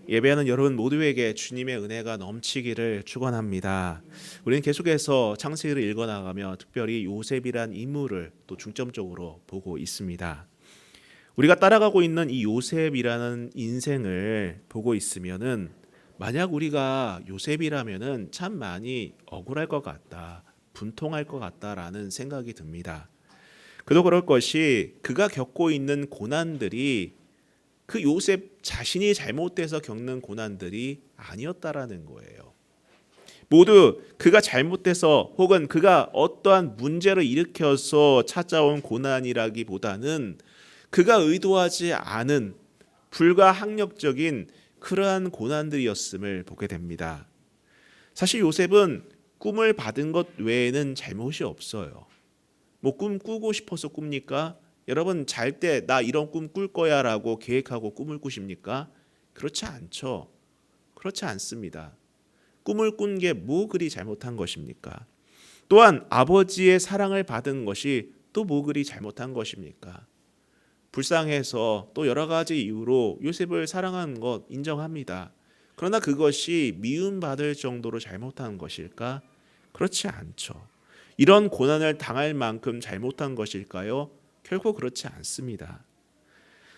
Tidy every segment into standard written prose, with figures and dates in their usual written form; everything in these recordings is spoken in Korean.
예배하는 여러분 모두에게 주님의 은혜가 넘치기를 축원합니다. 우리는 계속해서 창세기를 읽어나가며 특별히 요셉이란 인물을 또 중점적으로 보고 있습니다. 우리가 따라가고 있는 이 요셉이라는 인생을 보고 있으면은 만약 우리가 요셉이라면은 참 많이 억울할 것 같다, 분통할 것 같다라는 생각이 듭니다. 그도 그럴 것이 그가 겪고 있는 고난들이 그 요셉 자신이 잘못돼서 겪는 고난들이 아니었다라는 거예요. 모두 그가 잘못돼서 혹은 그가 어떠한 문제를 일으켜서 찾아온 고난이라기보다는 그가 의도하지 않은 불가항력적인 그러한 고난들이었음을 보게 됩니다. 사실 요셉은 꿈을 받은 것 외에는 잘못이 없어요. 뭐 꿈 꾸고 싶어서 꿉니까? 여러분 잘 때 나 이런 꿈 꿀 거야 라고 계획하고 꿈을 꾸십니까? 그렇지 않죠. 그렇지 않습니다. 꿈을 꾼 게 뭐 그리 잘못한 것입니까? 또한 아버지의 사랑을 받은 것이 또 뭐 그리 잘못한 것입니까? 불쌍해서 또 여러 가지 이유로 요셉을 사랑한 것 인정합니다. 그러나 그것이 미움받을 정도로 잘못한 것일까? 그렇지 않죠. 이런 고난을 당할 만큼 잘못한 것일까요? 결코 그렇지 않습니다.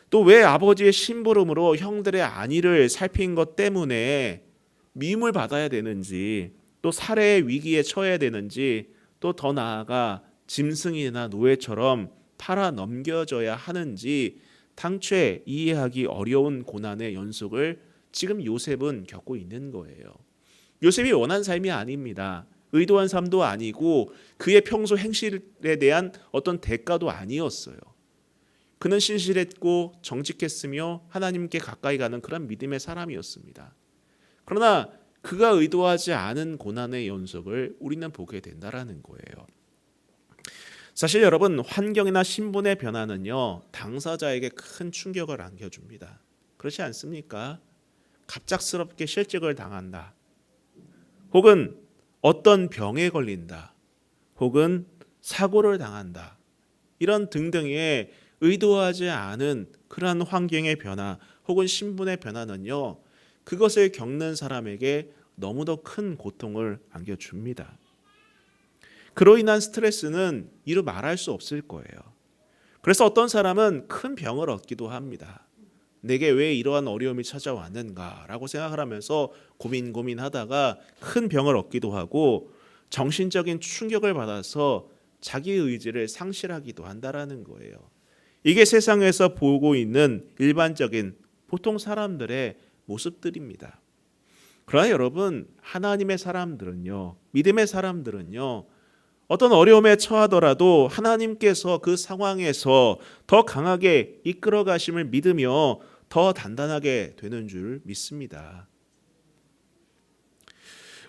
또 왜 아버지의 심부름으로 형들의 안위를 살핀 것 때문에 미움을 받아야 되는지, 또 살해의 위기에 처해야 되는지, 또 더 나아가 짐승이나 노예처럼 팔아 넘겨져야 하는지 당최 이해하기 어려운 고난의 연속을 지금 요셉은 겪고 있는 거예요. 요셉이 원한 삶이 아닙니다. 의도한 삶도 아니고 그의 평소 행실에 대한 어떤 대가도 아니었어요. 그는 신실했고 정직했으며 하나님께 가까이 가는 그런 믿음의 사람이었습니다. 그러나 그가 의도하지 않은 고난의 연속을 우리는 보게 된다라는 거예요. 사실 여러분 환경이나 신분의 변화는요 당사자에게 큰 충격을 안겨줍니다. 그렇지 않습니까? 갑작스럽게 실직을 당한다. 혹은 어떤 병에 걸린다. 혹은 사고를 당한다. 이런 등등의 의도하지 않은 그러한 환경의 변화 혹은 신분의 변화는요. 그것을 겪는 사람에게 너무도 큰 고통을 안겨줍니다. 그로 인한 스트레스는 이루 말할 수 없을 거예요. 그래서 어떤 사람은 큰 병을 얻기도 합니다. 내게 왜 이러한 어려움이 찾아왔는가라고 생각을 하면서 고민하다가 큰 병을 얻기도 하고 정신적인 충격을 받아서 자기 의지를 상실하기도 한다라는 거예요. 이게 세상에서 보고 있는 일반적인 보통 사람들의 모습들입니다. 그러나 여러분 하나님의 사람들은요, 믿음의 사람들은요, 어떤 어려움에 처하더라도 하나님께서 그 상황에서 더 강하게 이끌어 가심을 믿으며 더 단단하게 되는 줄 믿습니다.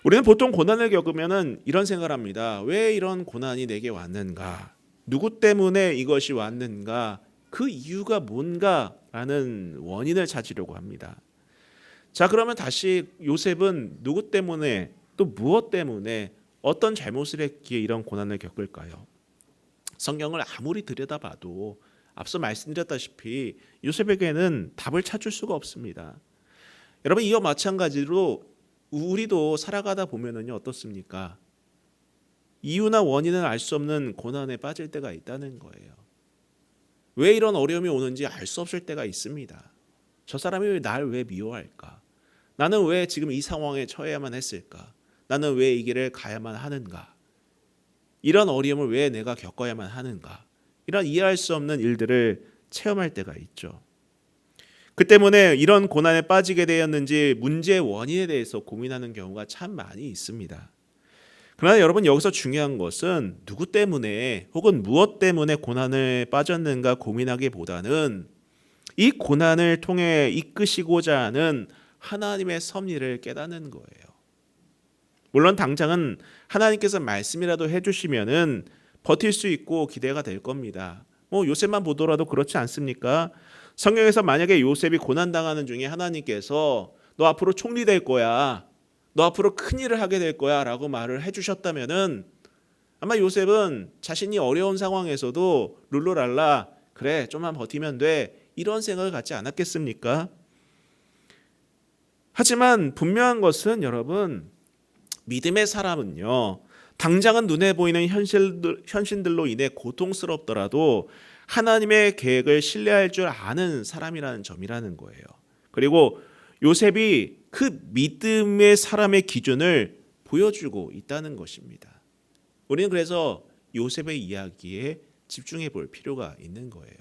우리는 보통 고난을 겪으면 이런 생각을 합니다. 왜 이런 고난이 내게 왔는가? 누구 때문에 이것이 왔는가? 그 이유가 뭔가라는 원인을 찾으려고 합니다. 자, 그러면 다시 요셉은 누구 때문에 또 무엇 때문에 어떤 잘못을 했기에 이런 고난을 겪을까요? 성경을 아무리 들여다봐도 앞서 말씀드렸다시피 요셉에게는 답을 찾을 수가 없습니다. 여러분 이와 마찬가지로 우리도 살아가다 보면은요 어떻습니까? 이유나 원인을 알 수 없는 고난에 빠질 때가 있다는 거예요. 왜 이런 어려움이 오는지 알 수 없을 때가 있습니다. 저 사람이 날 왜 미워할까? 나는 왜 지금 이 상황에 처해야만 했을까? 나는 왜 이 길을 가야만 하는가? 이런 어려움을 왜 내가 겪어야만 하는가? 이런 이해할 수 없는 일들을 체험할 때가 있죠. 그 때문에 이런 고난에 빠지게 되었는지 문제의 원인에 대해서 고민하는 경우가 참 많이 있습니다. 그러나 여러분 여기서 중요한 것은 누구 때문에 혹은 무엇 때문에 고난을 빠졌는가 고민하기보다는 이 고난을 통해 이끄시고자 하는 하나님의 섭리를 깨닫는 거예요. 물론 당장은 하나님께서 말씀이라도 해주시면은 버틸 수 있고 기대가 될 겁니다. 뭐 요셉만 보더라도 그렇지 않습니까? 성경에서 만약에 요셉이 고난당하는 중에 하나님께서 너 앞으로 총리 될 거야, 너 앞으로 큰 일을 하게 될 거야 라고 말을 해주셨다면은 아마 요셉은 자신이 어려운 상황에서도 룰루랄라 그래 좀만 버티면 돼 이런 생각을 갖지 않았겠습니까? 하지만 분명한 것은 여러분, 믿음의 사람은요, 당장은 눈에 보이는 현실들로 인해 고통스럽더라도 하나님의 계획을 신뢰할 줄 아는 사람이라는 점이라는 거예요. 그리고 요셉이 그 믿음의 사람의 기준을 보여주고 있다는 것입니다. 우리는 그래서 요셉의 이야기에 집중해 볼 필요가 있는 거예요.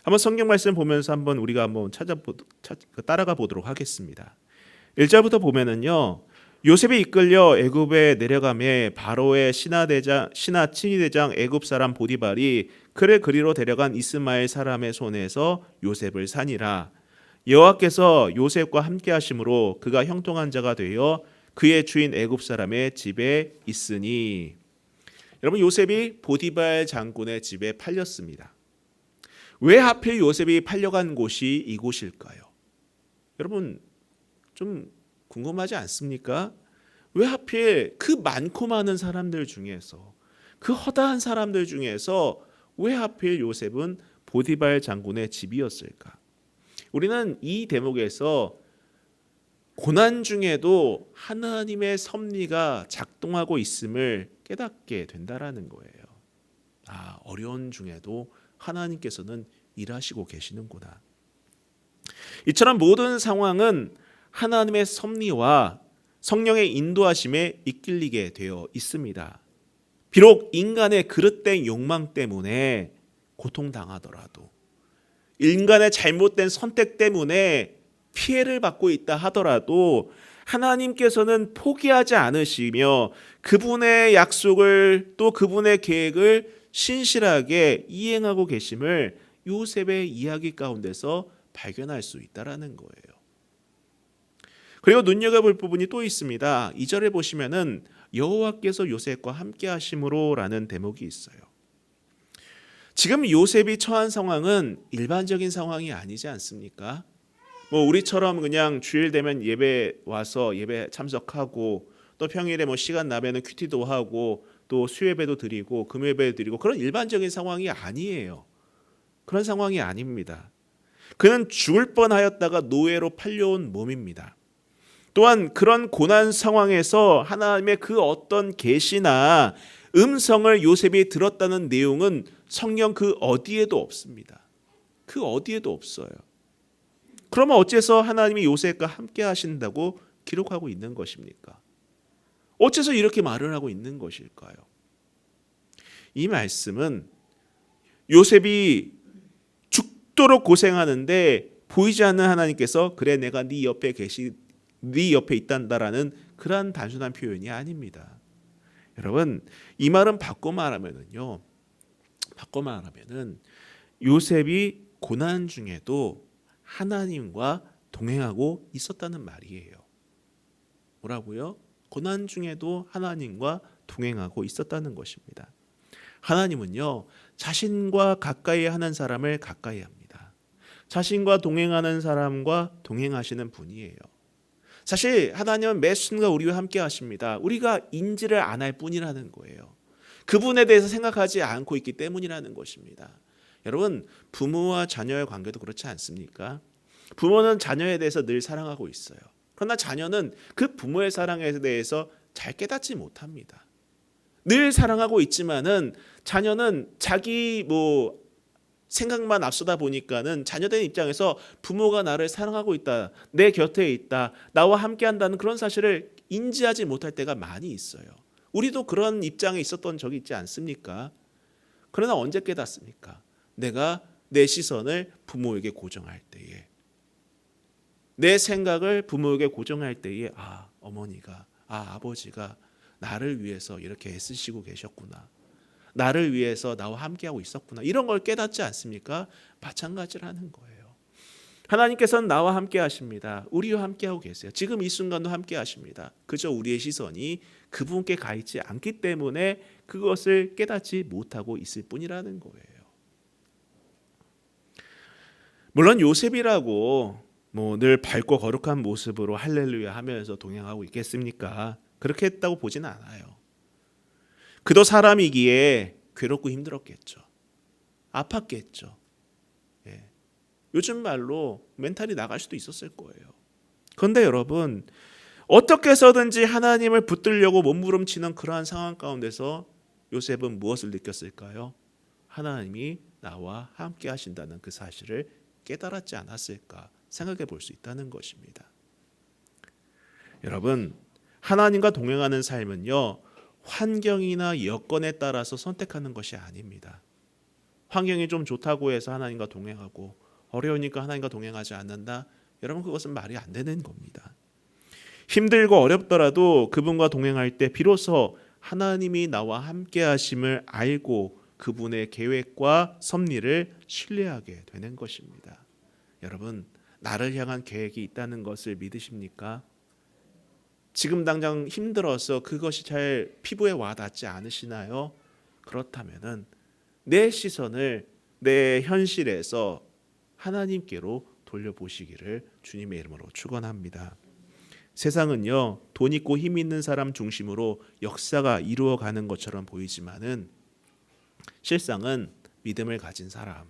한번 성경 말씀 보면서 한번 우리가 한번 따라가 보도록 하겠습니다. 1절부터 보면은요, 요셉이 이끌려 애굽에 내려가매 바로의 신하 친위대장 애굽 사람 보디발이 그를 그리로 데려간 이스마엘 사람의 손에서 요셉을 산이라. 여호와께서 요셉과 함께 하심으로 그가 형통한 자가 되어 그의 주인 애굽 사람의 집에 있으니. 여러분, 요셉이 보디발 장군의 집에 팔렸습니다. 왜 하필 요셉이 팔려간 곳이 이곳일까요? 여러분, 좀 궁금하지 않습니까? 왜 하필 그 많고 많은 사람들 중에서, 그 허다한 사람들 중에서 왜 하필 요셉은 보디발 장군의 집이었을까? 우리는 이 대목에서 고난 중에도 하나님의 섭리가 작동하고 있음을 깨닫게 된다라는 거예요. 아, 어려운 중에도 하나님께서는 일하시고 계시는구나. 이처럼 모든 상황은 하나님의 섭리와 성령의 인도하심에 이끌리게 되어 있습니다. 비록 인간의 그릇된 욕망 때문에 고통당하더라도, 인간의 잘못된 선택 때문에 피해를 받고 있다 하더라도 하나님께서는 포기하지 않으시며 그분의 약속을, 또 그분의 계획을 신실하게 이행하고 계심을 요셉의 이야기 가운데서 발견할 수 있다라는 거예요. 그리고 눈여겨볼 부분이 또 있습니다. 2절에 보시면은 여호와께서 요셉과 함께 하심으로라는 대목이 있어요. 지금 요셉이 처한 상황은 일반적인 상황이 아니지 않습니까? 우리처럼 그냥 주일 되면 예배 와서 예배 참석하고, 또 평일에 시간 나면은 큐티도 하고, 또 수예배도 드리고 금요예배 드리고, 그런 일반적인 상황이 아니에요. 그런 상황이 아닙니다. 그는 죽을 뻔하였다가 노예로 팔려온 몸입니다. 또한 그런 고난 상황에서 하나님의 그 어떤 계시나 음성을 요셉이 들었다는 내용은 성경 그 어디에도 없습니다. 그 어디에도 없어요. 그러면 어째서 하나님이 요셉과 함께 하신다고 기록하고 있는 것입니까? 어째서 이렇게 말을 하고 있는 것일까요? 이 말씀은 요셉이 죽도록 고생하는데 보이지 않는 하나님께서 그래 내가 네 옆에 있단다라는 그러한 단순한 표현이 아닙니다. 여러분, 이 말은 바꿔 말하면은 요셉이 고난 중에도 하나님과 동행하고 있었다는 말이에요. 뭐라고요? 고난 중에도 하나님과 동행하고 있었다는 것입니다. 하나님은요, 자신과 가까이 하는 사람을 가까이 합니다. 자신과 동행하는 사람과 동행하시는 분이에요. 사실 하나님은 매 순간 우리와 함께 하십니다. 우리가 인지를 안 할 뿐이라는 거예요. 그분에 대해서 생각하지 않고 있기 때문이라는 것입니다. 여러분, 부모와 자녀의 관계도 그렇지 않습니까? 부모는 자녀에 대해서 늘 사랑하고 있어요. 그러나 자녀는 그 부모의 사랑에 대해서 잘 깨닫지 못합니다. 늘 사랑하고 있지만은 자녀는 자기 생각만 앞서다 보니까는 자녀된 입장에서 부모가 나를 사랑하고 있다, 내 곁에 있다, 나와 함께 한다는 그런 사실을 인지하지 못할 때가 많이 있어요. 우리도 그런 입장에 있었던 적이 있지 않습니까? 그러나 언제 깨닫습니까? 내가 내 시선을 부모에게 고정할 때에, 내 생각을 부모에게 고정할 때에, 어머니가, 아버지가 나를 위해서 이렇게 애쓰시고 계셨구나, 나를 위해서 나와 함께하고 있었구나, 이런 걸 깨닫지 않습니까? 마찬가지라는 거예요. 하나님께서는 나와 함께 하십니다. 우리와 함께하고 계세요. 지금 이 순간도 함께 하십니다. 그저 우리의 시선이 그분께 가 있지 않기 때문에 그것을 깨닫지 못하고 있을 뿐이라는 거예요. 물론 요셉이라고 늘 밝고 거룩한 모습으로 할렐루야 하면서 동행하고 있겠습니까? 그렇게 했다고 보지는 않아요. 그도 사람이기에 괴롭고 힘들었겠죠. 아팠겠죠. 요즘 말로 멘탈이 나갈 수도 있었을 거예요. 그런데 여러분, 어떻게 해서든지 하나님을 붙들려고 몸부림치는 그러한 상황 가운데서 요셉은 무엇을 느꼈을까요? 하나님이 나와 함께 하신다는 그 사실을 깨달았지 않았을까 생각해 볼 수 있다는 것입니다. 여러분, 하나님과 동행하는 삶은요, 환경이나 여건에 따라서 선택하는 것이 아닙니다. 환경이 좀 좋다고 해서 하나님과 동행하고 어려우니까 하나님과 동행하지 않는다? 여러분, 그것은 말이 안 되는 겁니다. 힘들고 어렵더라도 그분과 동행할 때 비로소 하나님이 나와 함께 하심을 알고 그분의 계획과 섭리를 신뢰하게 되는 것입니다. 여러분, 나를 향한 계획이 있다는 것을 믿으십니까? 지금 당장 힘들어서 그것이 잘 피부에 와닿지 않으시나요? 그렇다면은 내 시선을 내 현실에서 하나님께로 돌려보시기를 주님의 이름으로 축원합니다. 세상은요, 돈 있고 힘 있는 사람 중심으로 역사가 이루어가는 것처럼 보이지만은 실상은 믿음을 가진 사람,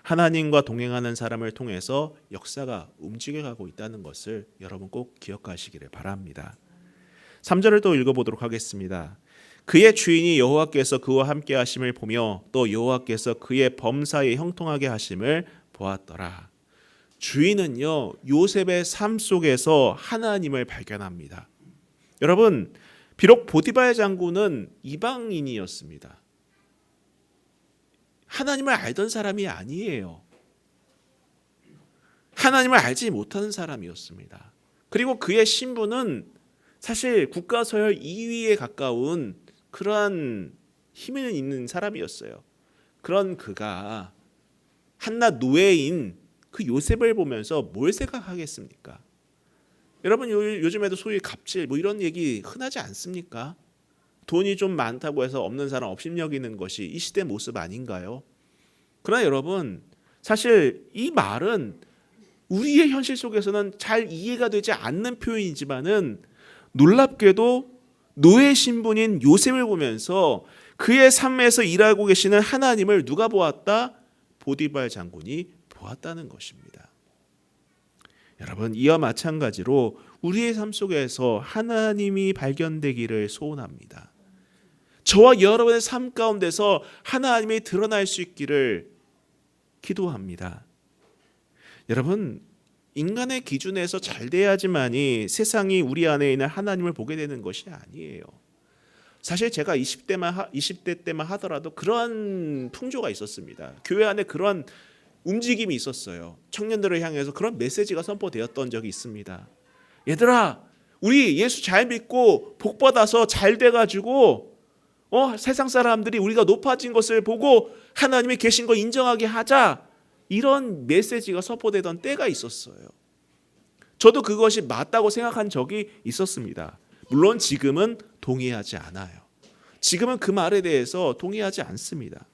하나님과 동행하는 사람을 통해서 역사가 움직여가고 있다는 것을 여러분 꼭 기억하시기를 바랍니다. 3절을 또 읽어보도록 하겠습니다. 그의 주인이 여호와께서 그와 함께 하심을 보며 또 여호와께서 그의 범사에 형통하게 하심을 보았더라. 주인은요, 요셉의 삶 속에서 하나님을 발견합니다. 여러분, 비록 보디발 장군은 이방인이었습니다. 하나님을 알던 사람이 아니에요. 하나님을 알지 못하는 사람이었습니다. 그리고 그의 신분은 사실 국가 서열 2위에 가까운 그러한 힘이 있는 사람이었어요. 그런 그가 한낱 노예인 그 요셉을 보면서 뭘 생각하겠습니까? 여러분, 요즘에도 소위 갑질 뭐 이런 얘기 흔하지 않습니까? 돈이 좀 많다고 해서 없는 사람 업신여기는 것이 이 시대 모습 아닌가요? 그러나 여러분, 사실 이 말은 우리의 현실 속에서는 잘 이해가 되지 않는 표현이지만은 놀랍게도 노예 신분인 요셉을 보면서 그의 삶에서 일하고 계시는 하나님을 누가 보았다? 보디발 장군이 보았다는 것입니다. 여러분, 이와 마찬가지로 우리의 삶 속에서 하나님이 발견되기를 소원합니다. 저와 여러분의 삶 가운데서 하나님이 드러날 수 있기를 기도합니다. 여러분, 인간의 기준에서 잘 돼야지만이 세상이 우리 안에 있는 하나님을 보게 되는 것이 아니에요. 사실 제가 20대 때만 하더라도 그런 풍조가 있었습니다. 교회 안에 그런 움직임이 있었어요. 청년들을 향해서 그런 메시지가 선포되었던 적이 있습니다. 얘들아, 우리 예수 잘 믿고 복 받아서 잘 돼가지고 세상 사람들이 우리가 높아진 것을 보고 하나님이 계신 거 인정하게 하자, 이런 메시지가 선포되던 때가 있었어요. 저도 그것이 맞다고 생각한 적이 있었습니다. 물론 지금은 동의하지 않아요. 지금은 그 말에 대해서 동의하지 않습니다.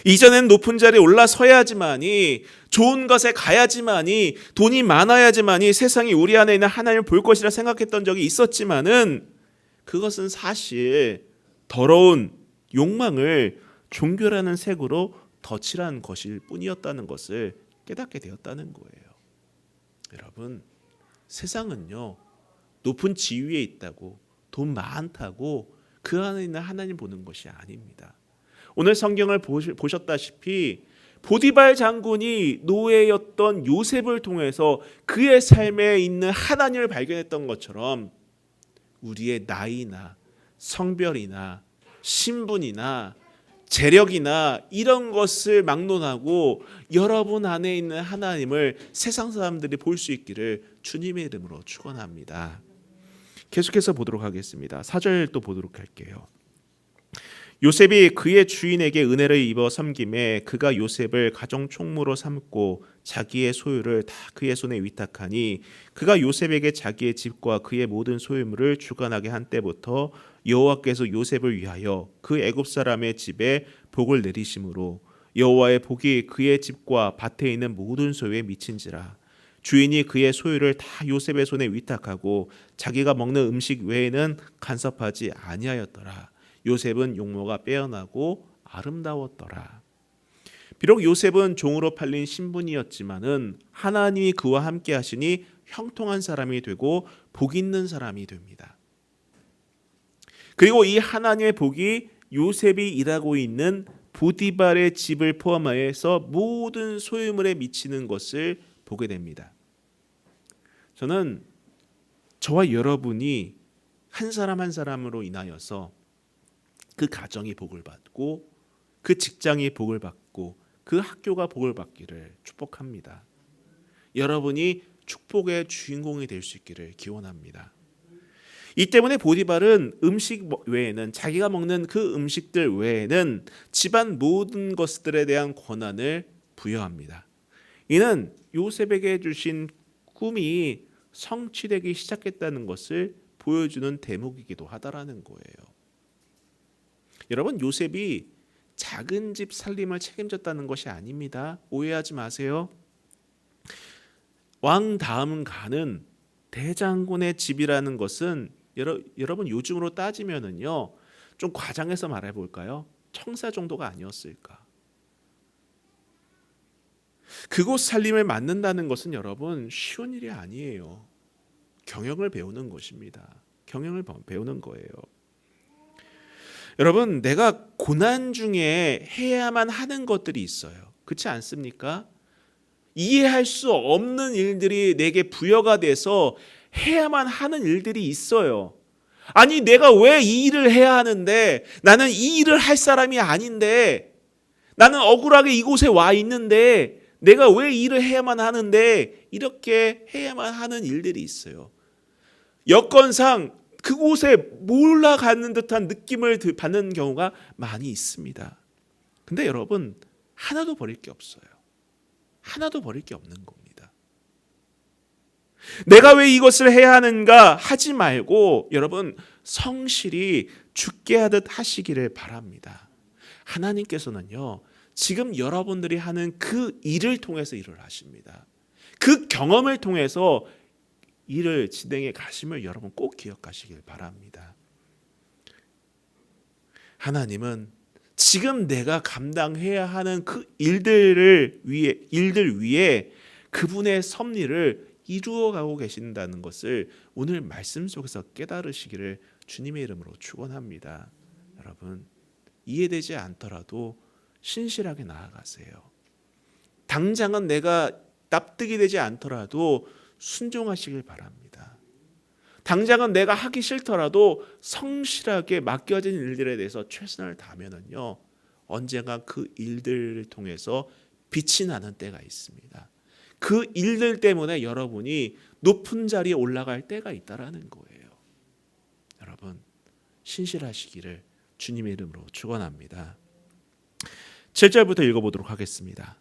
이전에는 높은 자리에 올라서야지만이, 좋은 것에 가야지만이, 돈이 많아야지만이 세상이 우리 안에 있는 하나님을 볼 것이라 생각했던 적이 있었지만은 그것은 사실 더러운 욕망을 종교라는 색으로 덧칠한 것일 뿐이었다는 것을 깨닫게 되었다는 거예요. 여러분, 세상은요, 높은 지위에 있다고, 돈 많다고 그 안에 있는 하나님 보는 것이 아닙니다. 오늘 성경을 보셨다시피 보디발 장군이 노예였던 요셉을 통해서 그의 삶에 있는 하나님을 발견했던 것처럼 우리의 나이나 성별이나 신분이나 재력이나 이런 것을 막론하고 여러분 안에 있는 하나님을 세상 사람들이 볼 수 있기를 주님의 이름으로 축원합니다. 계속해서 보도록 하겠습니다. 4절 또 보도록 할게요. 요셉이 그의 주인에게 은혜를 입어 섬김에 그가 요셉을 가정 총무로 삼고 자기의 소유를 다 그의 손에 위탁하니 그가 요셉에게 자기의 집과 그의 모든 소유물을 주관하게 한 때부터 여호와께서 요셉을 위하여 그 애굽 사람의 집에 복을 내리심으로 여호와의 복이 그의 집과 밭에 있는 모든 소유에 미친지라. 주인이 그의 소유를 다 요셉의 손에 위탁하고 자기가 먹는 음식 외에는 간섭하지 아니하였더라. 요셉은 용모가 빼어나고 아름다웠더라. 비록 요셉은 종으로 팔린 신분이었지만은 하나님이 그와 함께 하시니 형통한 사람이 되고 복 있는 사람이 됩니다. 그리고 이 하나님의 복이 요셉이 일하고 있는 보디발의 집을 포함하여서 모든 소유물에 미치는 것을 보게 됩니다. 저는 저와 여러분이 한 사람 한 사람으로 인하여서 그 가정이 복을 받고 그 직장이 복을 받고 그 학교가 복을 받기를 축복합니다. 여러분이 축복의 주인공이 될 수 있기를 기원합니다. 이 때문에 보디발은 음식 외에는 자기가 먹는 그 음식들 외에는 집안 모든 것들에 대한 권한을 부여합니다. 이는 요셉에게 주신 꿈이 성취되기 시작했다는 것을 보여주는 대목이기도 하다라는 거예요. 여러분, 요셉이 작은 집 살림을 책임졌다는 것이 아닙니다. 오해하지 마세요. 왕 다음 가는 대장군의 집이라는 것은 여러분 요즘으로 따지면은요 좀 과장해서 말해 볼까요? 청사 정도가 아니었을까? 그곳 살림을 맡는다는 것은 여러분 쉬운 일이 아니에요. 경영을 배우는 것입니다. 경영을 배우는 거예요. 여러분, 내가 고난 중에 해야만 하는 것들이 있어요. 그렇지 않습니까? 이해할 수 없는 일들이 내게 부여가 돼서 해야만 하는 일들이 있어요. 아니, 내가 왜 이 일을 해야 하는데, 나는 이 일을 할 사람이 아닌데, 나는 억울하게 이곳에 와 있는데 내가 왜 이 일을 해야만 하는데, 이렇게 해야만 하는 일들이 있어요. 여건상 그곳에 몰아가는 듯한 느낌을 받는 경우가 많이 있습니다. 근데 여러분, 하나도 버릴 게 없어요. 하나도 버릴 게 없는 겁니다. 내가 왜 이것을 해야 하는가 하지 말고 여러분 성실히 죽게 하듯 하시기를 바랍니다. 하나님께서는요 지금 여러분들이 하는 그 일을 통해서 일을 하십니다. 그 경험을 통해서 일을 진행해 가심을 여러분 꼭 기억하시길 바랍니다. 하나님은 지금 내가 감당해야 하는 그 일들 위에 그분의 섭리를 이루어가고 계신다는 것을 오늘 말씀 속에서 깨달으시기를 주님의 이름으로 축원합니다. 여러분, 이해되지 않더라도 신실하게 나아가세요. 당장은 내가 납득이 되지 않더라도 순종하시길 바랍니다. 당장은 내가 하기 싫더라도 성실하게 맡겨진 일들에 대해서 최선을 다하면은요 언젠가 그 일들을 통해서 빛이 나는 때가 있습니다. 그 일들 때문에 여러분이 높은 자리에 올라갈 때가 있다라는 거예요. 여러분 신실하시기를 주님의 이름으로 축원합니다. 7절부터 읽어보도록 하겠습니다.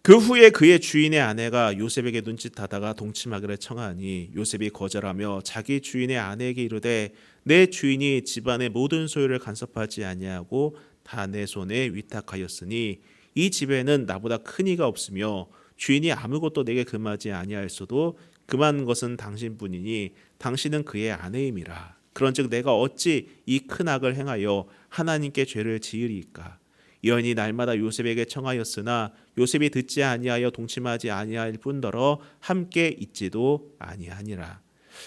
그 후에 그의 주인의 아내가 요셉에게 눈짓하다가 동침하기를 청하니 요셉이 거절하며 자기 주인의 아내에게 이르되 내 주인이 집안의 모든 소유를 간섭하지 아니하고 다 내 손에 위탁하였으니 이 집에는 나보다 큰 이가 없으며 주인이 아무것도 내게 금하지 아니하였어도 금한 것은 당신뿐이니 당신은 그의 아내임이라. 그런즉 내가 어찌 이 큰 악을 행하여 하나님께 죄를 지으리이까. 여인이 날마다 요셉에게 청하였으나 요셉이 듣지 아니하여 동침하지 아니할 뿐더러 함께 있지도 아니하니라.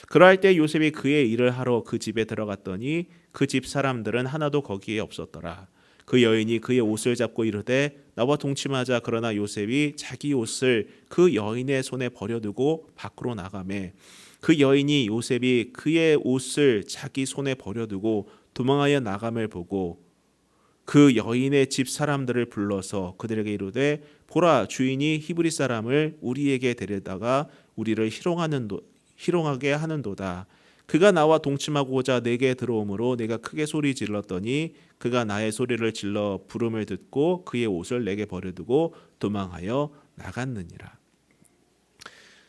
그러할 때 요셉이 그의 일을 하러 그 집에 들어갔더니 그 집 사람들은 하나도 거기에 없었더라. 그 여인이 그의 옷을 잡고 이르되 나와 동침하자. 그러나 요셉이 자기 옷을 그 여인의 손에 버려두고 밖으로 나가매 그 여인이 요셉이 그의 옷을 자기 손에 버려두고 도망하여 나감을 보고 그 여인의 집 사람들을 불러서 그들에게 이르되 보라 주인이 히브리 사람을 우리에게 데려다가 우리를 희롱하게 하는도다. 그가 나와 동침하고자 내게 들어오므로 내가 크게 소리 질렀더니 그가 나의 소리를 질러 부름을 듣고 그의 옷을 내게 버려두고 도망하여 나갔느니라.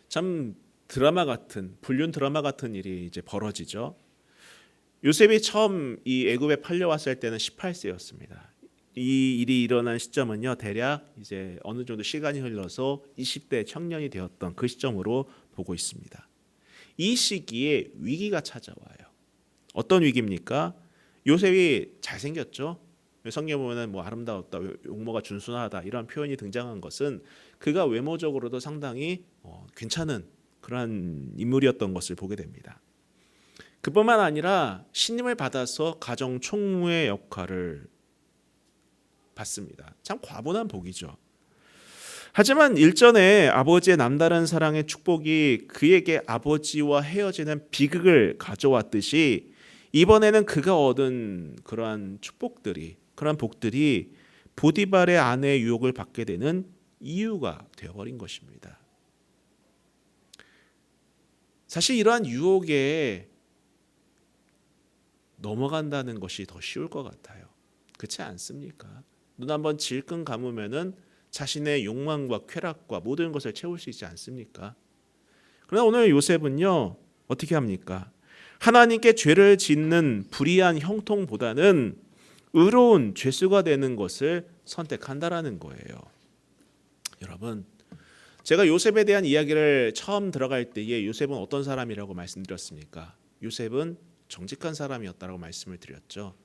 참 드라마 같은 불륜 드라마 같은 일이 이제 벌어지죠. 요셉이 처음 이 애굽에 팔려왔을 때는 18세였습니다. 이 일이 일어난 시점은요 대략 이제 어느 정도 시간이 흘러서 20대 청년이 되었던 그 시점으로 보고 있습니다. 이 시기에 위기가 찾아와요. 어떤 위기입니까? 요셉이 잘생겼죠. 성경 보면은 뭐 아름다웠다, 용모가 준순하다 이런 표현이 등장한 것은 그가 외모적으로도 상당히 괜찮은 그러한 인물이었던 것을 보게 됩니다. 그뿐만 아니라 신임을 받아서 가정 총무의 역할을 받습니다. 참 과분한 복이죠. 하지만 일전에 아버지의 남다른 사랑의 축복이 그에게 아버지와 헤어지는 비극을 가져왔듯이 이번에는 그가 얻은 그러한 축복들이, 그러한 복들이 보디발의 아내의 유혹을 받게 되는 이유가 되어버린 것입니다. 사실 이러한 유혹에 넘어간다는 것이 더 쉬울 것 같아요. 그렇지 않습니까? 눈 한번 질끈 감으면은 자신의 욕망과 쾌락과 모든 것을 채울 수 있지 않습니까? 그러나 오늘 요셉은요, 어떻게 합니까? 하나님께 죄를 짓는 불의한 형통보다는 의로운 죄수가 되는 것을 선택한다라는 거예요. 여러분, 제가 요셉에 대한 이야기를 처음 들어갈 때에 요셉은 어떤 사람이라고 말씀드렸습니까? 요셉은 정직한 사람이었다라고 말씀을 드렸죠.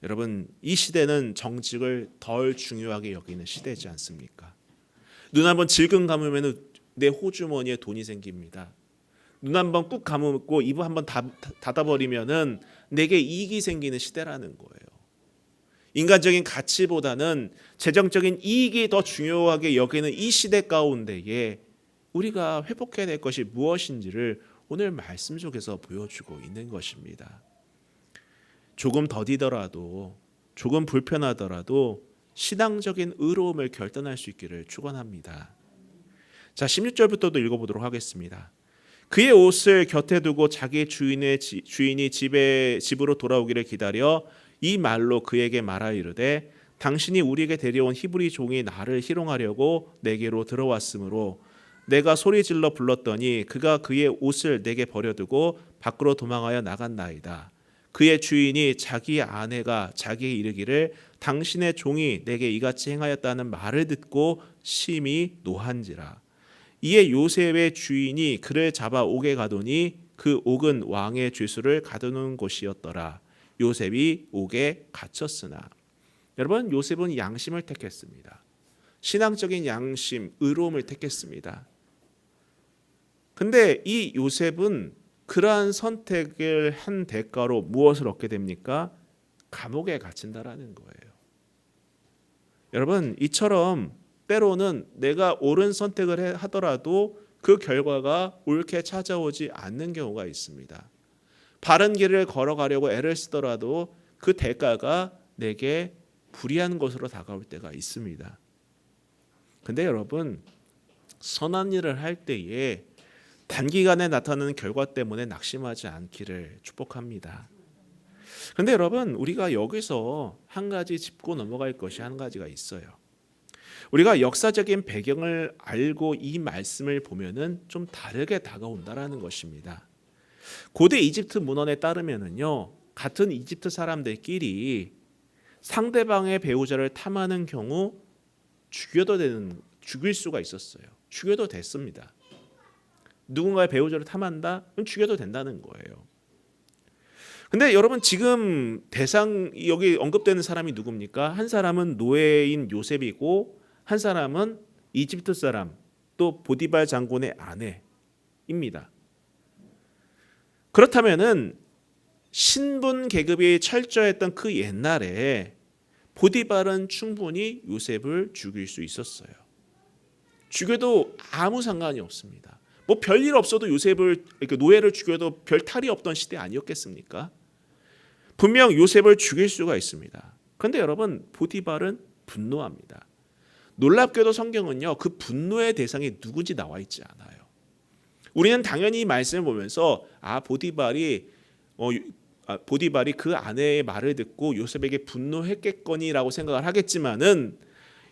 여러분, 이 시대는 정직을 덜 중요하게 여기는 시대지 않습니까? 눈 한번 질끈 감으면 내 호주머니에 돈이 생깁니다. 눈 한번 꾹 감고 입 한번 닫아버리면은 내게 이익이 생기는 시대라는 거예요. 인간적인 가치보다는 재정적인 이익이 더 중요하게 여기는 이 시대 가운데에 우리가 회복해야 될 것이 무엇인지를 오늘 말씀 속에서 보여주고 있는 것입니다. 조금 더디더라도, 조금 불편하더라도 신앙적인 의로움을 결단할 수 있기를 축원합니다. 자, 16절부터도 읽어보도록 하겠습니다. 그의 옷을 곁에 두고 자기 주인이 집으로 돌아오기를 기다려 이 말로 그에게 말하 이르되 당신이 우리에게 데려온 히브리 종이 나를 희롱하려고 내게로 들어왔으므로 내가 소리질러 불렀더니 그가 그의 옷을 내게 버려두고 밖으로 도망하여 나간나이다. 그의 주인이 자기 아내가 자기에게 이르기를 당신의 종이 내게 이같이 행하였다는 말을 듣고 심히 노한지라. 이에 요셉의 주인이 그를 잡아 옥에 가두니 그 옥은 왕의 죄수를 가두는 곳이었더라. 요셉이 옥에 갇혔으나. 여러분, 요셉은 양심을 택했습니다. 신앙적인 양심, 의로움을 택했습니다. 근데 이 요셉은 그러한 선택을 한 대가로 무엇을 얻게 됩니까? 감옥에 갇힌다라는 거예요. 여러분, 이처럼 때로는 내가 옳은 선택을 하더라도 그 결과가 옳게 찾아오지 않는 경우가 있습니다. 바른 길을 걸어가려고 애를 쓰더라도 그 대가가 내게 불이한 것으로 다가올 때가 있습니다. 근데 여러분, 선한 일을 할 때에 단기간에 나타나는 결과 때문에 낙심하지 않기를 축복합니다. 그런데 여러분, 우리가 여기서 한 가지 짚고 넘어갈 것이 한 가지가 있어요. 우리가 역사적인 배경을 알고 이 말씀을 보면은 좀 다르게 다가온다라는 것입니다. 고대 이집트 문헌에 따르면은요, 같은 이집트 사람들끼리 상대방의 배우자를 탐하는 경우 죽일 수가 있었어요. 죽여도 됐습니다. 누군가의 배우자를 탐한다? 그럼 죽여도 된다는 거예요. 근데 여러분, 지금 여기 언급되는 사람이 누굽니까? 한 사람은 노예인 요셉이고 한 사람은 이집트 사람, 또 보디발 장군의 아내입니다. 그렇다면은 신분 계급이 철저했던 그 옛날에 보디발은 충분히 요셉을 죽일 수 있었어요. 죽여도 아무 상관이 없습니다. 뭐 별일 없어도 요셉을, 노예를 죽여도 별 탈이 없던 시대 아니었겠습니까? 분명 요셉을 죽일 수가 있습니다. 그런데 여러분, 보디발은 분노합니다. 놀랍게도 성경은요, 그 분노의 대상이 누군지 나와 있지 않아요. 우리는 당연히 이 말씀을 보면서 보디발이 그 아내의 말을 듣고 요셉에게 분노했겠거니라고 생각을 하겠지만은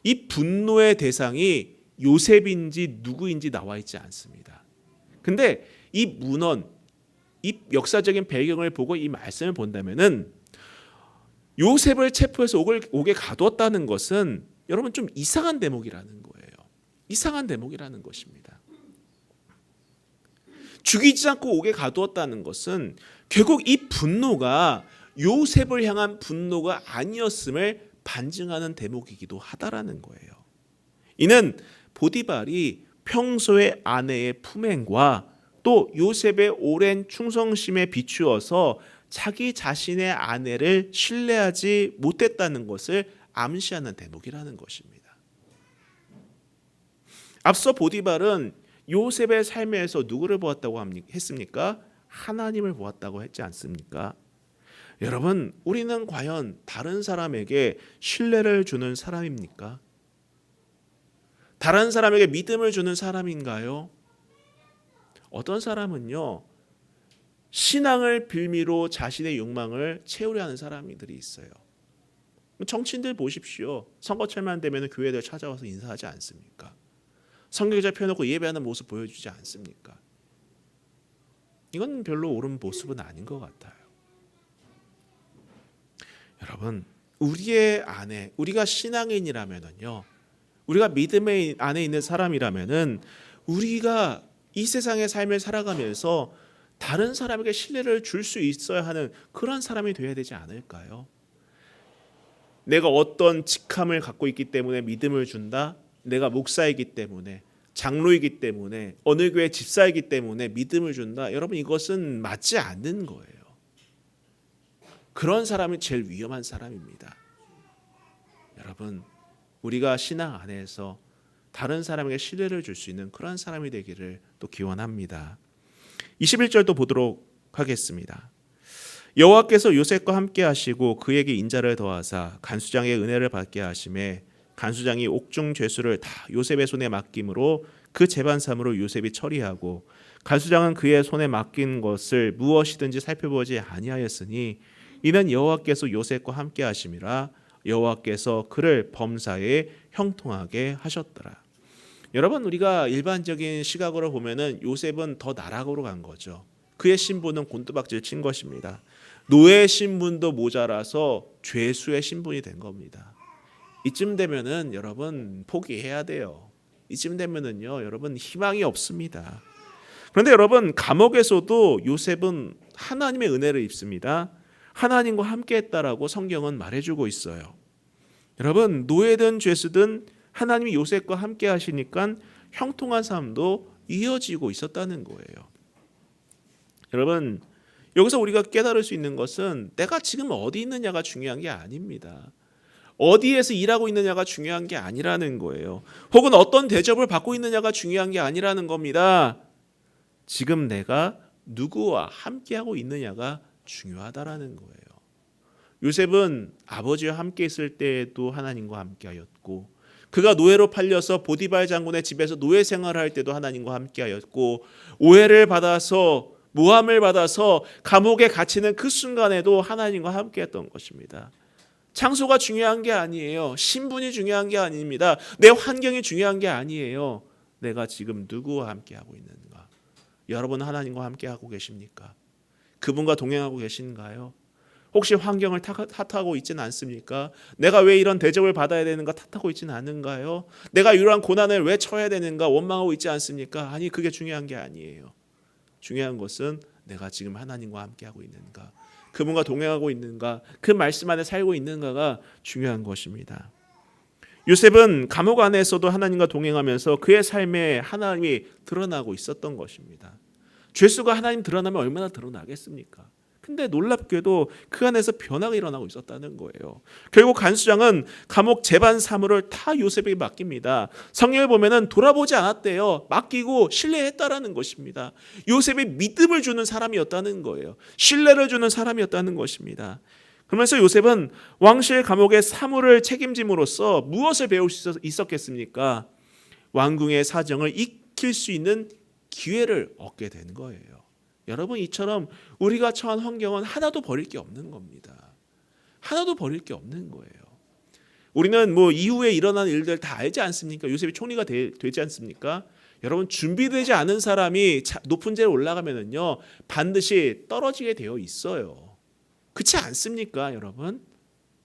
이 분노의 대상이 요셉인지 누구인지 나와 있지 않습니다. 근데 이 문헌, 이 역사적인 배경을 보고 이 말씀을 본다면은 요셉을 체포해서 옥에 가두었다는 것은 여러분 좀 이상한 대목이라는 거예요. 이상한 대목이라는 것입니다. 죽이지 않고 옥에 가두었다는 것은 결국 이 분노가 요셉을 향한 분노가 아니었음을 반증하는 대목이기도 하다라는 거예요. 이는 보디발이 평소의 아내의 품행과 또 요셉의 오랜 충성심에 비추어서 자기 자신의 아내를 신뢰하지 못했다는 것을 암시하는 대목이라는 것입니다. 앞서 보디발은 요셉의 삶에서 누구를 보았다고 했습니까? 하나님을 보았다고 했지 않습니까? 여러분, 우리는 과연 다른 사람에게 신뢰를 주는 사람입니까? 다른 사람에게 믿음을 주는 사람인가요? 어떤 사람은요, 신앙을 빌미로 자신의 욕망을 채우려 하는 사람들이 있어요. 정치인들 보십시오. 선거철만 되면 교회들 찾아와서 인사하지 않습니까? 성경자 펴놓고 예배하는 모습 보여주지 않습니까? 이건 별로 옳은 모습은 아닌 것 같아요. 여러분, 우리의 안에, 우리가 신앙인이라면요, 우리가 믿음의 안에 있는 사람이라면은 우리가 이 세상의 삶을 살아가면서 다른 사람에게 신뢰를 줄 수 있어야 하는 그런 사람이 되어야 되지 않을까요? 내가 어떤 직함을 갖고 있기 때문에 믿음을 준다? 내가 목사이기 때문에, 장로이기 때문에, 어느 교회 집사이기 때문에 믿음을 준다? 여러분, 이것은 맞지 않는 거예요. 그런 사람이 제일 위험한 사람입니다. 여러분, 우리가 신앙 안에서 다른 사람에게 신뢰를 줄 수 있는 그런 사람이 되기를 또 기원합니다. 21절도 보도록 하겠습니다. 여호와께서 요셉과 함께 하시고 그에게 인자를 더하사 간수장의 은혜를 받게 하심에 간수장이 옥중 죄수를 다 요셉의 손에 맡김으로 그 재반삼으로 요셉이 처리하고 간수장은 그의 손에 맡긴 것을 무엇이든지 살펴보지 아니하였으니 이는 여호와께서 요셉과 함께 하심이라. 여호와께서 그를 범사에 형통하게 하셨더라. 여러분, 우리가 일반적인 시각으로 보면은 요셉은 더 나락으로 간 거죠. 그의 신분은 곤두박질 친 것입니다. 노예 신분도 모자라서 죄수의 신분이 된 겁니다. 이쯤 되면은 여러분 포기해야 돼요. 이쯤 되면은요, 여러분 희망이 없습니다. 그런데 여러분, 감옥에서도 요셉은 하나님의 은혜를 입습니다. 하나님과 함께했다라고 성경은 말해주고 있어요. 여러분, 노예든 죄수든 하나님이 요셉과 함께 하시니까 형통한 삶도 이어지고 있었다는 거예요. 여러분, 여기서 우리가 깨달을 수 있는 것은 내가 지금 어디 있느냐가 중요한 게 아닙니다. 어디에서 일하고 있느냐가 중요한 게 아니라는 거예요. 혹은 어떤 대접을 받고 있느냐가 중요한 게 아니라는 겁니다. 지금 내가 누구와 함께하고 있느냐가 중요하다라는 거예요. 요셉은 아버지와 함께 있을 때에도 하나님과 함께하였고, 그가 노예로 팔려서 보디발 장군의 집에서 노예 생활을 할 때도 하나님과 함께하였고, 오해를 받아서 모함을 받아서 감옥에 갇히는 그 순간에도 하나님과 함께했던 것입니다. 장소가 중요한 게 아니에요. 신분이 중요한 게 아닙니다. 내 환경이 중요한 게 아니에요. 내가 지금 누구와 함께하고 있는가? 여러분, 하나님과 함께하고 계십니까? 그분과 동행하고 계신가요? 혹시 환경을 탓하고 있지는 않습니까? 내가 왜 이런 대접을 받아야 되는가 탓하고 있지는 않은가요? 내가 이러한 고난을 왜 쳐야 되는가 원망하고 있지 않습니까? 아니, 그게 중요한 게 아니에요. 중요한 것은 내가 지금 하나님과 함께하고 있는가, 그분과 동행하고 있는가, 그 말씀 안에 살고 있는가가 중요한 것입니다. 요셉은 감옥 안에서도 하나님과 동행하면서 그의 삶에 하나님이 드러나고 있었던 것입니다. 죄수가 하나님 드러나면 얼마나 드러나겠습니까? 근데 놀랍게도 그 안에서 변화가 일어나고 있었다는 거예요. 결국 간수장은 감옥 재반 사무를 다 요셉에게 맡깁니다. 성경을 보면은 돌아보지 않았대요. 맡기고 신뢰했다라는 것입니다. 요셉이 믿음을 주는 사람이었다는 거예요. 신뢰를 주는 사람이었다는 것입니다. 그러면서 요셉은 왕실 감옥의 사무를 책임짐으로써 무엇을 배울 수 있었겠습니까? 왕궁의 사정을 익힐 수 있는 기회를 얻게 된 거예요. 여러분, 이처럼 우리가 처한 환경은 하나도 버릴 게 없는 겁니다. 하나도 버릴 게 없는 거예요. 우리는 이후에 일어난 일들 다 알지 않습니까? 요셉이 총리가 되지 않습니까? 여러분, 준비되지 않은 사람이 높은 자리에 올라가면은요, 반드시 떨어지게 되어 있어요. 그렇지 않습니까, 여러분?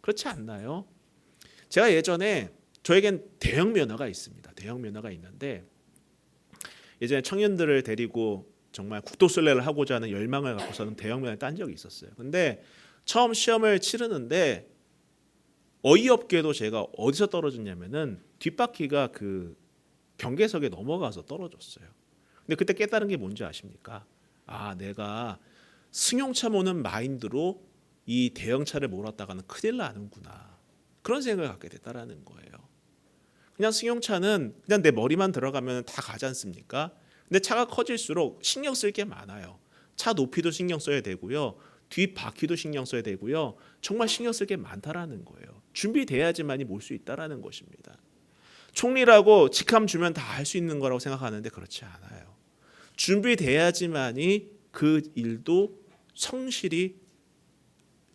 그렇지 않나요? 제가 예전에, 저에겐 대형 면허가 있습니다. 대형 면허가 있는데, 예전에 청년들을 데리고 정말 국도순례를 하고자 하는 열망을 갖고서는 대형 면허를 딴 적이 있었어요. 근데 처음 시험을 치르는데 어이없게도 제가 어디서 떨어졌냐면은 뒷바퀴가 그 경계석에 넘어가서 떨어졌어요. 근데 그때 깨달은 게 뭔지 아십니까? 아, 내가 승용차 모는 마인드로 이 대형차를 몰았다가는 큰일 나는구나. 그런 생각을 갖게 됐다라는 거예요. 그냥 승용차는 그냥 내 머리만 들어가면 다 가지 않습니까? 근데 차가 커질수록 신경 쓸 게 많아요. 차 높이도 신경 써야 되고요. 뒷바퀴도 신경 써야 되고요. 정말 신경 쓸 게 많다라는 거예요. 준비돼야지만이 몰 수 있다라는 것입니다. 총리라고 직함 주면 다 할 수 있는 거라고 생각하는데 그렇지 않아요. 준비돼야지만이 그 일도 성실히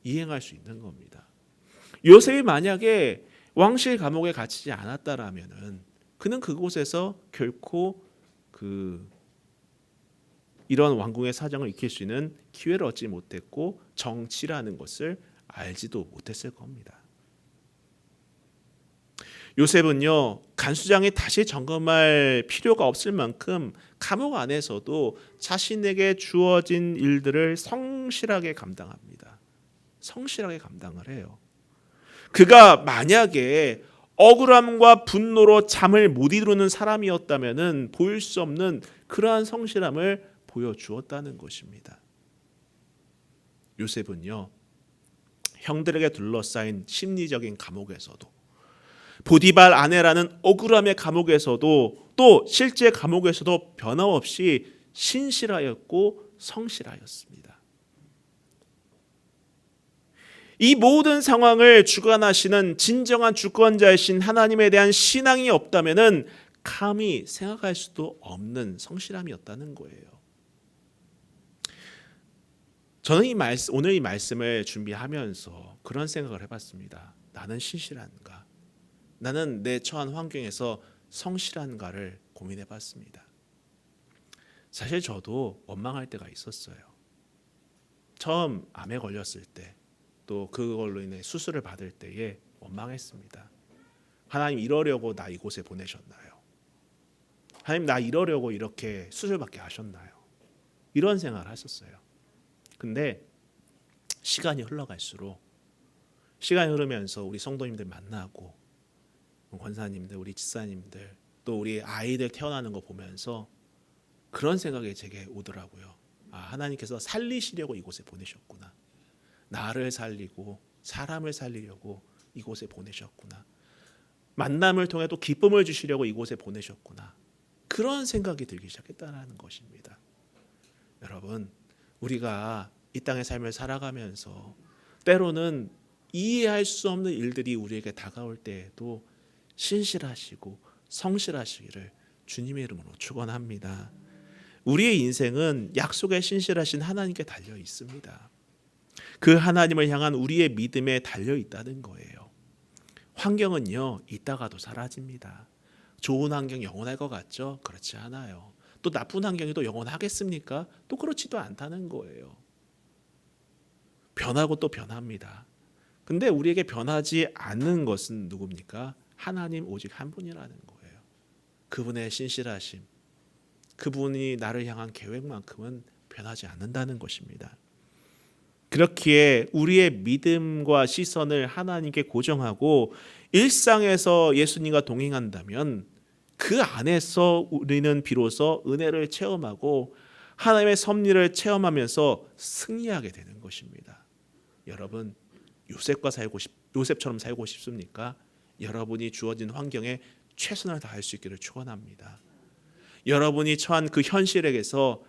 이행할 수 있는 겁니다. 요셉이 만약에 왕실 감옥에 갇히지 않았다라면은 그는 그곳에서 결코 이런 왕궁의 사정을 익힐 수 있는 기회를 얻지 못했고 정치라는 것을 알지도 못했을 겁니다. 요셉은요, 간수장이 다시 점검할 필요가 없을 만큼 감옥 안에서도 자신에게 주어진 일들을 성실하게 감당합니다. 성실하게 감당을 해요. 그가 만약에 억울함과 분노로 잠을 못 이루는 사람이었다면은 보일 수 없는 그러한 성실함을 보여주었다는 것입니다. 요셉은요, 형들에게 둘러싸인 심리적인 감옥에서도, 보디발 아내라는 억울함의 감옥에서도, 또 실제 감옥에서도 변함없이 신실하였고 성실하였습니다. 이 모든 상황을 주관하시는 진정한 주권자이신 하나님에 대한 신앙이 없다면은 감히 생각할 수도 없는 성실함이었다는 거예요. 저는 오늘 이 말씀을 준비하면서 그런 생각을 해봤습니다. 나는 신실한가? 나는 내 처한 환경에서 성실한가를 고민해봤습니다. 사실 저도 원망할 때가 있었어요. 처음 암에 걸렸을 때, 또 그걸로 인해 수술을 받을 때에 원망했습니다. 하나님, 이러려고 나 이곳에 보내셨나요? 하나님, 나 이러려고 이렇게 수술받게 하셨나요? 이런 생각을 했었어요. 근데 시간이 흘러갈수록, 시간이 흐르면서 우리 성도님들 만나고 권사님들, 우리 집사님들, 또 우리 아이들 태어나는 거 보면서 그런 생각이 제게 오더라고요. 아, 하나님께서 살리시려고 이곳에 보내셨구나. 나를 살리고 사람을 살리려고 이곳에 보내셨구나. 만남을 통해 또 기쁨을 주시려고 이곳에 보내셨구나. 그런 생각이 들기 시작했다는 것입니다. 여러분, 우리가 이 땅의 삶을 살아가면서 때로는 이해할 수 없는 일들이 우리에게 다가올 때에도 신실하시고 성실하시기를 주님의 이름으로 축원합니다. 우리의 인생은 약속에 신실하신 하나님께 달려 있습니다. 그 하나님을 향한 우리의 믿음에 달려 있다는 거예요. 환경은요, 있다가도 사라집니다. 좋은 환경 영원할 것 같죠? 그렇지 않아요. 또 나쁜 환경이 또 영원하겠습니까? 또 그렇지도 않다는 거예요. 변하고 또 변합니다. 근데 우리에게 변하지 않는 것은 누굽니까? 하나님 오직 한 분이라는 거예요. 그분의 신실하심, 그분이 나를 향한 계획만큼은 변하지 않는다는 것입니다. 그렇기에 우리의 믿음과 시선을 하나님께 고정하고 일상에서 예수님과 동행한다면 그 안에서 우리는 비로소 은혜를 체험하고 하나님의 섭리를 체험하면서 승리하게 되는 것입니다. 여러분, 요셉처럼 살고 싶습니까? 여러분이 주어진 환경에 최선을 다할 수 있기를 축원합니다. 여러분이 처한 그 현실에서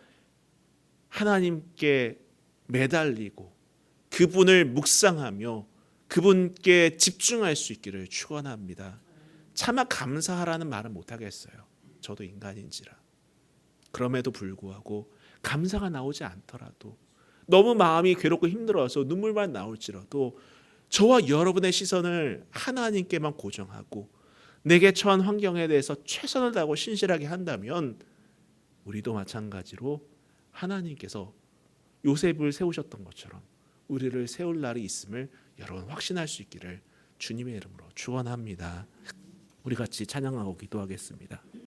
하나님께 매달리고 그분을 묵상하며 그분께 집중할 수 있기를 축원합니다. 차마 감사하라는 말은 못하겠어요. 저도 인간인지라. 그럼에도 불구하고 감사가 나오지 않더라도, 너무 마음이 괴롭고 힘들어서 눈물만 나올지라도 저와 여러분의 시선을 하나님께만 고정하고 내게 처한 환경에 대해서 최선을 다하고 신실하게 한다면 우리도 마찬가지로 하나님께서 요셉을 세우셨던 것처럼 우리를 세울 날이 있음을 여러분 확신할 수 있기를 주님의 이름으로 축원합니다. 우리 같이 찬양하고 기도하겠습니다.